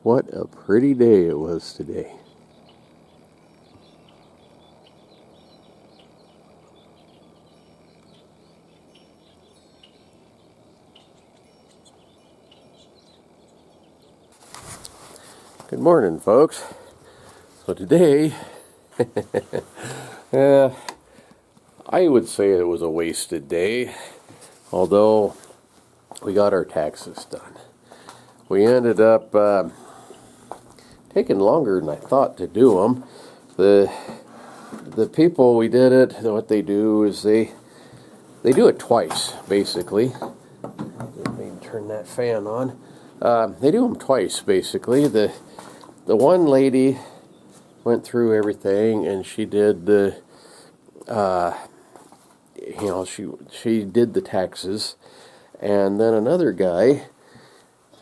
What a pretty day it was today. Good morning, folks. So today, I would say it was a wasted day, although we got our taxes done. We ended up taking longer than I thought to do them. The people we did it, what they do is they do it twice, basically. Let me turn that fan on. They do them twice, basically. The one lady went through everything, and she did the, she did the taxes, and then another guy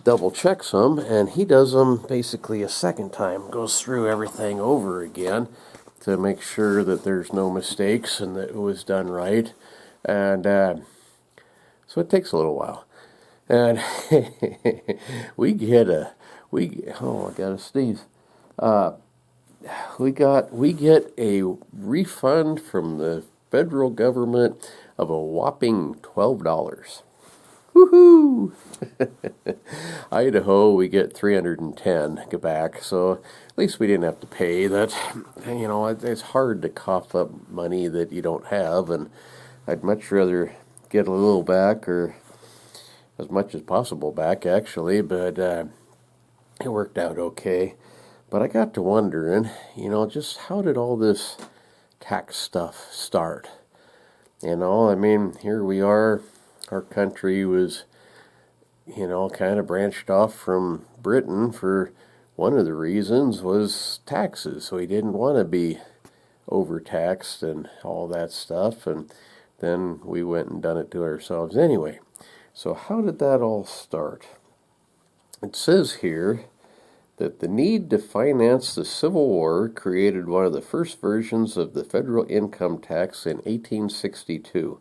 double checks them, and he does them basically a second time, goes through everything over again to make sure that there's no mistakes and that it was done right, and so it takes a little while, and I gotta sneeze. We get a refund from the federal government of a whopping $12. Woohoo! Idaho, we get 310 back, so at least we didn't have to pay that. It's hard to cough up money that you don't have, and I'd much rather get a little back, or as much as possible back, actually, but it worked out okay. But I got to wondering, just how did all this tax stuff start? Here we are. Our country was, kind of branched off from Britain for one of the reasons was taxes. So we didn't want to be overtaxed and all that stuff. And then we went and done it to ourselves anyway. So how did that all start? It says here that the need to finance the Civil War created one of the first versions of the federal income tax in 1862.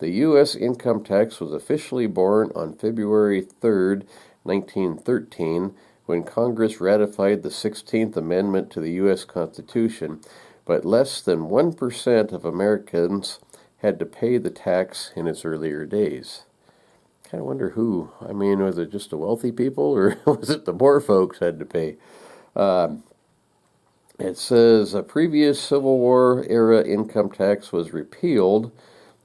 The U.S. income tax was officially born on February 3rd, 1913, when Congress ratified the 16th Amendment to the U.S. Constitution, but less than 1% of Americans had to pay the tax in its earlier days. Kind of wonder who. Was it just the wealthy people, or was it the poor folks had to pay? It says a previous Civil War era income tax was repealed.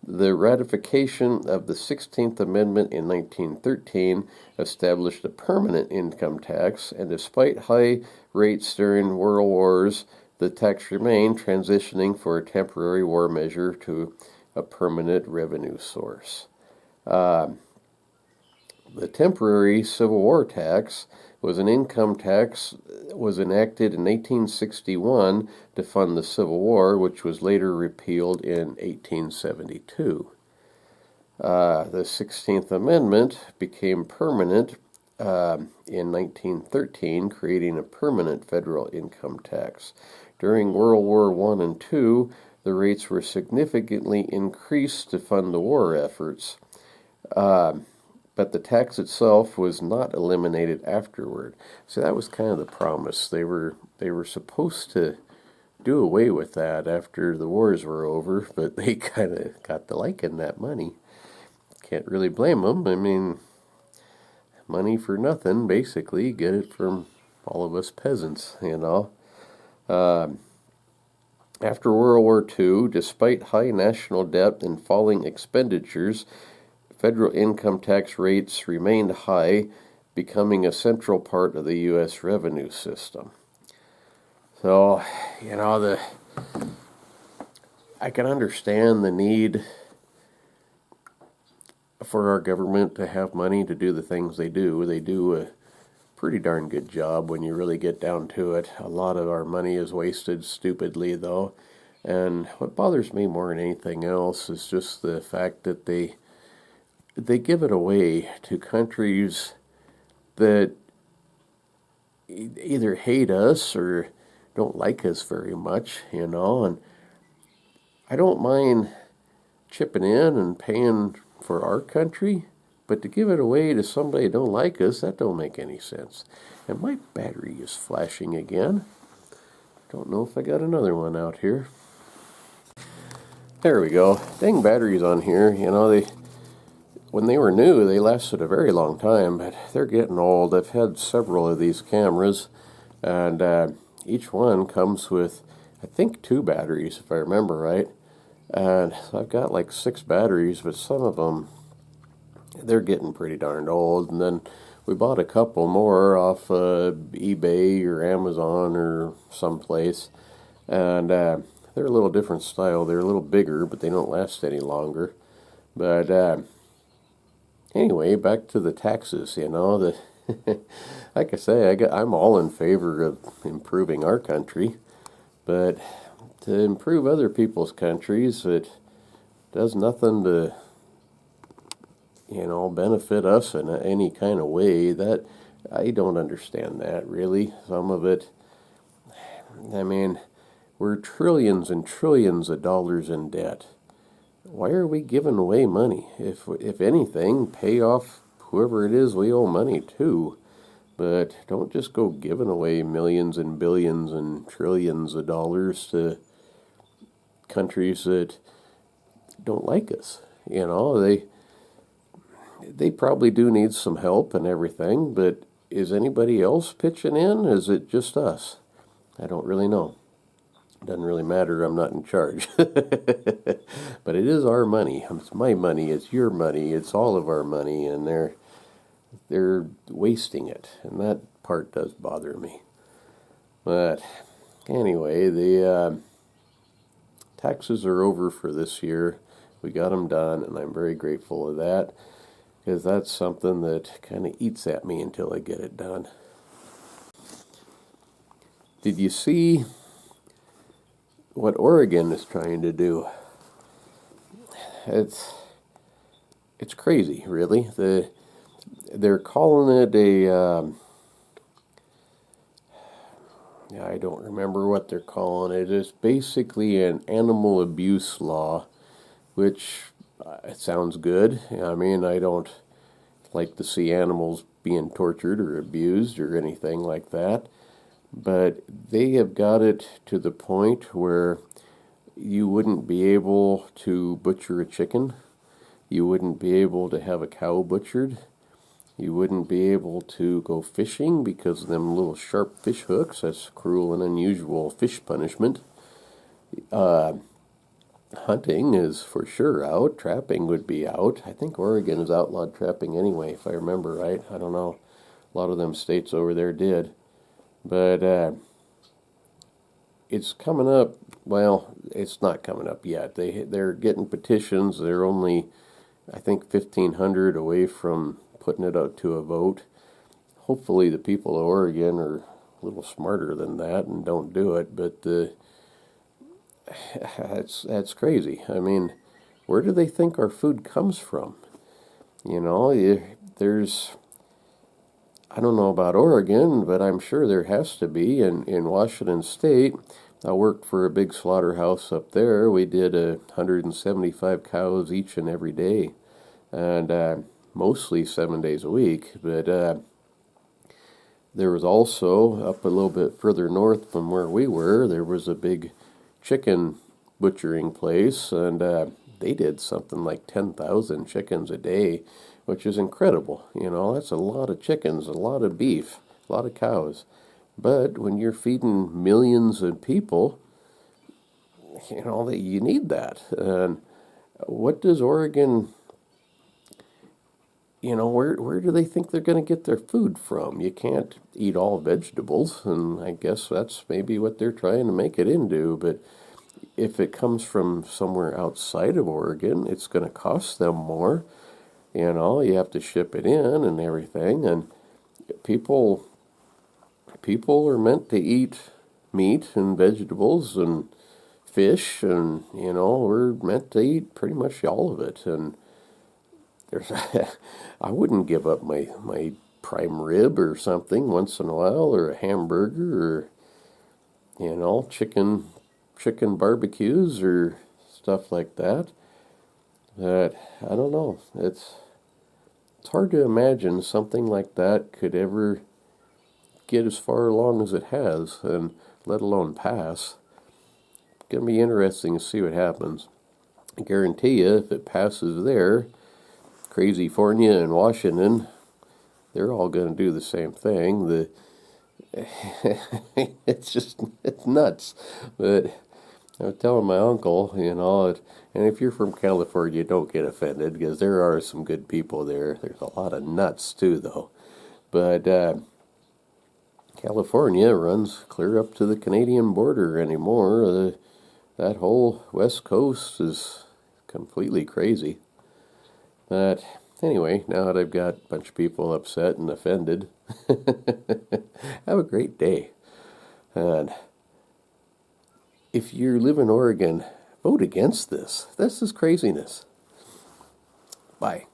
The ratification of the 16th Amendment in 1913 established a permanent income tax, and despite high rates during world wars, the tax remained, transitioning for a temporary war measure to a permanent revenue source. The temporary Civil War tax was an income tax was enacted in 1861 to fund the Civil War, which was later repealed in 1872. The 16th Amendment became permanent in 1913, creating a permanent federal income tax. During World War I and II, the rates were significantly increased to fund the war efforts. But the tax itself was not eliminated afterward. So that was kind of the promise. They were supposed to do away with that after the wars were over, but they kind of got to liking that money. Can't really blame them. Money for nothing, basically. Get it from all of us peasants, After World War II, despite high national debt and falling expenditures, federal income tax rates remained high, becoming a central part of the U.S. revenue system. So, I can understand the need for our government to have money to do the things they do. They do a pretty darn good job when you really get down to it. A lot of our money is wasted stupidly, though. And what bothers me more than anything else is just the fact that they give it away to countries that either hate us or don't like us very much, and I don't mind chipping in and paying for our country, But to give it away to somebody who don't like us, that don't make any sense. And my battery is flashing again. Don't know if I got another one out here. There we go. Dang batteries on here. You know, when they were new, they lasted a very long time, but they're getting old. I've had several of these cameras, and each one comes with, I think, 2 batteries, if I remember right. And so I've got like 6 batteries, but some of them, they're getting pretty darned old. And then we bought a couple more off eBay or Amazon or someplace, and they're a little different style. They're a little bigger, but they don't last any longer. But anyway, back to the taxes. You know, like I say, I'm all in favor of improving our country, but to improve other people's countries, it does nothing to, you know, benefit us in any kind of way. That I don't understand that, really. Some of it, I mean, we're trillions and trillions of dollars in debt. Why are we giving away money? If anything, pay off whoever it is we owe money to. But don't just go giving away millions and billions and trillions of dollars to countries that don't like us. You know, they probably do need some help and everything, but is anybody else pitching in? Is it just us? I don't really know. Doesn't really matter, I'm not in charge. But it is our money. It's my money, it's your money, it's all of our money, and they're wasting it, and that part does bother me. But anyway, the taxes are over for this year. We got them done, and I'm very grateful of that, because that's something that kind of eats at me until I get it done. Did you see what Oregon is trying to do? It's crazy, really. They're calling it a I don't remember what they're calling it. It's basically an animal abuse law, which it sounds good. I mean, I don't like to see animals being tortured or abused or anything like that. But they have got it to the point where you wouldn't be able to butcher a chicken. You wouldn't be able to have a cow butchered. You wouldn't be able to go fishing because of them little sharp fish hooks. That's cruel and unusual fish punishment. Hunting is for sure out. Trapping would be out. I think Oregon has outlawed trapping anyway, if I remember right. I don't know. A lot of them states over there did. But it's coming up. Well, it's not coming up yet. They're getting petitions. They're only, I think, 1,500 away from putting it out to a vote. Hopefully the people of Oregon are a little smarter than that and don't do it. But that's crazy. I mean, where do they think our food comes from? You know, there's, I don't know about Oregon, but I'm sure there has to be. In Washington State, I worked for a big slaughterhouse up there. We did 175 cows each and every day, and mostly 7 days a week. But there was also, up a little bit further north from where we were, there was a big chicken butchering place, and they did something like 10,000 chickens a day, which is incredible. You know, that's a lot of chickens, a lot of beef, a lot of cows. But when you're feeding millions of people, you know, that you need that. And what does Oregon, you know, where do they think they're going to get their food from? You can't eat all vegetables, and I guess that's maybe what they're trying to make it into. But if it comes from somewhere outside of Oregon, it's going to cost them more. You know, you have to ship it in and everything, and people are meant to eat meat and vegetables and fish, and, you know, we're meant to eat pretty much all of it. And there's, I wouldn't give up my prime rib or something once in a while, or a hamburger, or, you know, chicken barbecues or stuff like that. But I don't know. It's It's hard to imagine something like that could ever get as far along as it has, and let alone pass. It's going to be interesting to see what happens. I guarantee you, if it passes there, Crazyfornia and Washington, they're all going to do the same thing. It's nuts. But I was telling my uncle, and if you're from California, don't get offended, because there are some good people there. There's a lot of nuts too, though. But California runs clear up to the Canadian border anymore. That whole west coast is completely crazy. But anyway, now that I've got a bunch of people upset and offended, have a great day. And if you live in Oregon, vote against this. This is craziness. Bye.